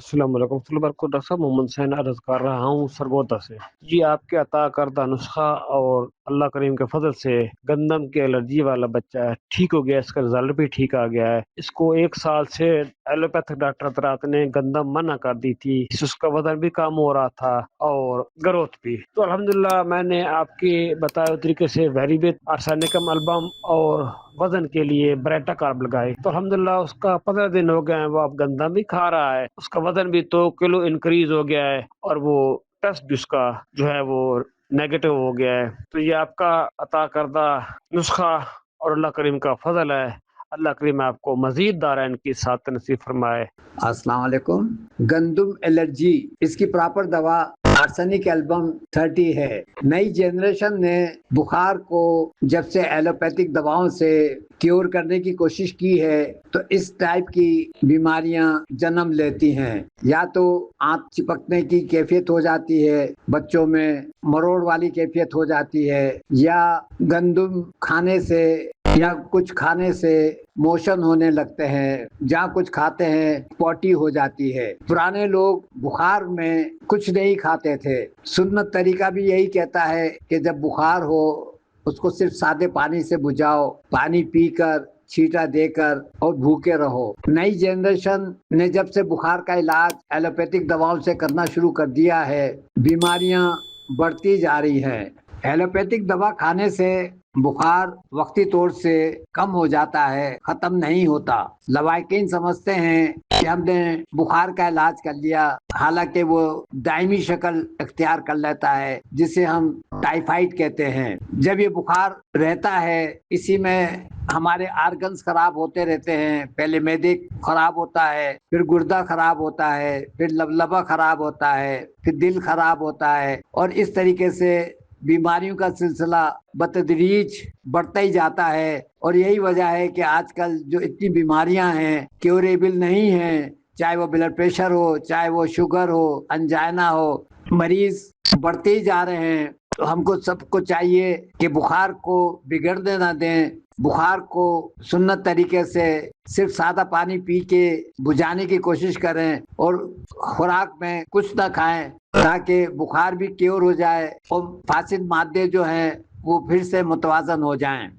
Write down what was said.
अस्सलाम वालेकुम डॉक्टर साहब, मोहम्मद हुसैन अर्ज कर रहा हूँ सरगोदा से। जी, आपके अता करदा नुस्खा और अल्लाह करीम के फजल से गंदम की एलर्जी वाला बच्चा ठीक हो गया। इसका रिजल्ट भी ठीक आ गया है। इसको 1 साल से एलोपैथिक डॉक्टर हजरात ने गंदम मना कर दी थी। इससे उसका वजन भी कम हो रहा था और ग्रोथ भी। तो अल्हम्दुलिल्लाह मैंने आपके बताए हुए तरीके से वेरिबेट आर्सेनिकम एल्बम और वजन के लिए ब्रेटा कार्ब लगाए, तो अल्हम्दुलिल्लाह उसका 15 दिन हो गए हैं। वो अब गंदम भी खा रहा है, उसका वजन भी 2 किलो इंक्रीज हो गया है और वो टेस्ट भी उसका जो है वो नेगेटिव हो गया है। तो ये आपका अता करदा नुस्खा और अल्लाह करीम का फजल है। अल्लाह करीम आपको मजीद दारैन की साथ नसीब फरमाए। अस्सलाम वालेकुम। गंदम एलर्जी, इसकी प्रॉपर दवा आर्सेनिक एल्बम 30 है। नई जनरेशन ने बुखार को जब से एलोपैथिक दवाओं से क्योर करने की कोशिश की है, तो इस टाइप की बीमारियां जन्म लेती हैं। या तो आंत चिपकने की कैफियत हो जाती है, बच्चों में मरोड़ वाली कैफियत हो जाती है, या गंदम खाने से या कुछ खाने से मोशन होने लगते हैं, जहाँ कुछ खाते हैं पॉटी हो जाती है। पुराने लोग बुखार में कुछ नहीं खाते थे। सुन्नत तरीका भी यही कहता है कि जब बुखार हो उसको सिर्फ सादे पानी से बुझाओ, पानी पीकर छींटा देकर और भूखे रहो। नई जनरेशन ने जब से बुखार का इलाज एलोपैथिक दवाओं से करना शुरू कर दिया है, बीमारियां बढ़ती जा रही हैं। एलोपैथिक दवा खाने से बुखार वक्ती तौर से कम हो जाता है, खत्म नहीं होता। लवाकिन समझते हैं कि हमने बुखार का इलाज कर लिया, हालांकि वो दायमी शक्ल इख्तियार कर लेता है, जिसे हम टाइफाइड कहते हैं। जब ये बुखार रहता है, इसी में हमारे आर्गन्स खराब होते रहते हैं। पहले मैदे खराब होता है, फिर गुर्दा खराब होता है, फिर लबलबा खराब होता है, फिर दिल खराब होता है, और इस तरीके से बीमारियों का सिलसिला बतदरीज बढ़ता ही जाता है। और यही वजह है कि आजकल जो इतनी बीमारियां हैं क्योरेबल नहीं हैं, चाहे वो ब्लड प्रेशर हो, चाहे वो शुगर हो, अंजाइना हो, मरीज बढ़ते ही जा रहे हैं। तो हमको सबको चाहिए कि बुखार को बिगड़ने ना दें, बुखार को सुन्नत तरीके से सिर्फ सादा पानी पी के बुझाने की कोशिश करें और खुराक में कुछ ना खाएं, ताकि बुखार भी क्योर हो जाए और फासिद मादे जो हैं वो फिर से मुतवाजन हो जाएं।